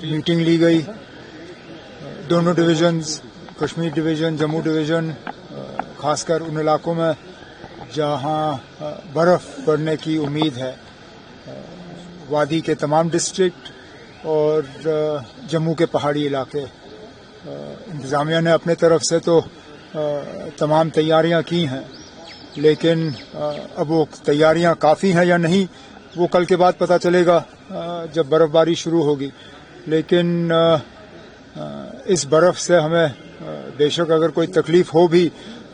Meeting ली गई। दोनों divisions, Kashmir division, Jammu division, खासकर उन इलाकों में जहां बर्फ पड़ने की उम्मीद है, वादी के तमाम डिस्ट्रिक्ट और जम्मू के पहाड़ी इलाके, इंतजामिया ने अपने तरफ से तो तमाम तैयारियां की हैं, लेकिन अब वो तैयारियां काफ़ी हैं या नहीं वो कल के बाद पता चलेगा जब बर्फबारी शुरू होगी। लेकिन इस बर्फ से हमें बेशक अगर कोई तकलीफ हो भी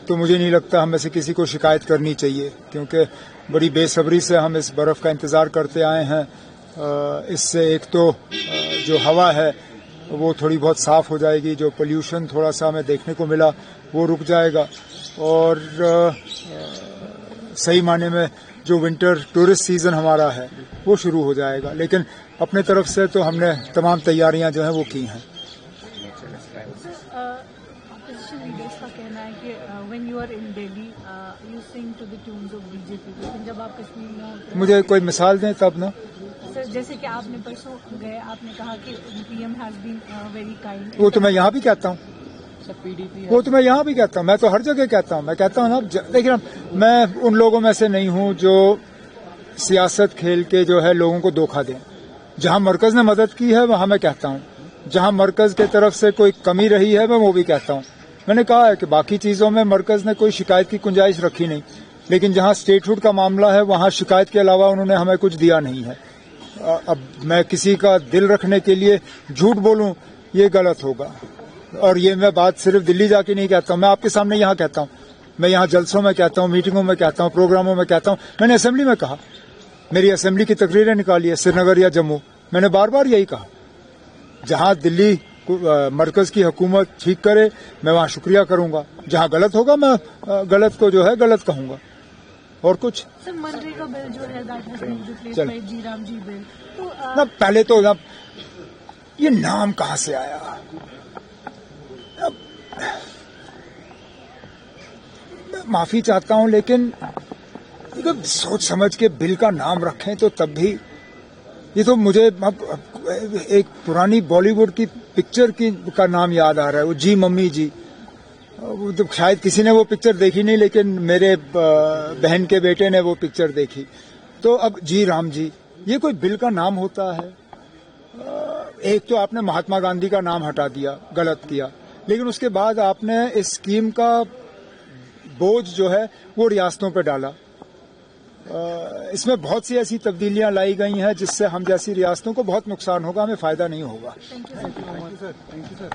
तो मुझे नहीं लगता हम में से किसी को शिकायत करनी चाहिए, क्योंकि बड़ी बेसब्री से हम इस बर्फ का इंतज़ार करते आए हैं। इससे एक तो जो हवा है वो थोड़ी बहुत साफ हो जाएगी, जो पोल्यूशन थोड़ा सा हमें देखने को मिला वो रुक जाएगा, और सही माने में जो विंटर टूरिस्ट सीजन हमारा है वो शुरू हो जाएगा। लेकिन अपने तरफ से तो हमने तमाम तैयारियां जो हैं वो की हैं। कहना है कि when you are in Delhi, you sing to the tunes of BJP. लेकिन जब आप कश्मीर में मुझे कोई मिसाल दें तब ना। सर, जैसे कि आपने परसों गए, आपने कहा कि PM has been very kind. वो तो मैं यहाँ भी कहता हूँ, वो तो मैं यहाँ भी कहता हूँ, मैं तो हर जगह कहता हूँ। मैं कहता हूँ ना, देखिए मैं उन लोगों में से नहीं हूँ जो सियासत खेल के जो है लोगों को धोखा दें। जहाँ मरकज ने मदद की है वहाँ मैं कहता हूँ, जहाँ मरकज के तरफ से कोई कमी रही है मैं वो भी कहता हूँ। मैंने कहा है कि बाकी चीजों में मरकज ने कोई शिकायत की गुंजाइश रखी नहीं, लेकिन जहां स्टेटहुड का मामला है वहां शिकायत के अलावा उन्होंने हमें कुछ दिया नहीं है। अब मैं किसी का दिल रखने के लिए झूठ बोलूं ये गलत होगा, और ये मैं बात सिर्फ दिल्ली जाके नहीं कहता हूं, मैं आपके सामने यहाँ कहता हूं, मैं यहाँ जलसों में कहता हूं, मीटिंगों में कहता हूं, प्रोग्रामों में कहता हूं। मैंने असेंबली में कहा, मेरी असेंबली की तकरीरें निकाली है श्रीनगर या जम्मू, मैंने बार बार यही कहा, जहां दिल्ली मरकज की हुकूमत ठीक करे मैं वहां शुक्रिया करूंगा, जहां गलत होगा मैं गलत को जो है गलत कहूंगा, और कुछ। सर, मनरेगा बिल जो है that has been replaced by G Ram G bill, तो ना पहले तो ना ये नाम कहां से आया? माफी चाहता हूं, लेकिन सोच समझ के बिल का नाम रखें तो तब भी। ये तो मुझे एक पुरानी बॉलीवुड की पिक्चर का नाम याद आ रहा है, वो जी मम्मी जी। वो तो शायद किसी ने वो पिक्चर देखी नहीं, लेकिन मेरे बहन के बेटे ने वो पिक्चर देखी। तो अब जी राम जी, ये कोई बिल का नाम होता है? एक तो आपने महात्मा गांधी का नाम हटा दिया, गलत किया, लेकिन उसके बाद आपने इस स्कीम का बोझ जो है वो रियासतों पर डाला। इसमें बहुत सी ऐसी तब्दीलियां लाई गई हैं जिससे हम जैसी रियासतों को बहुत नुकसान होगा, हमें फायदा नहीं होगा। Thank you sir.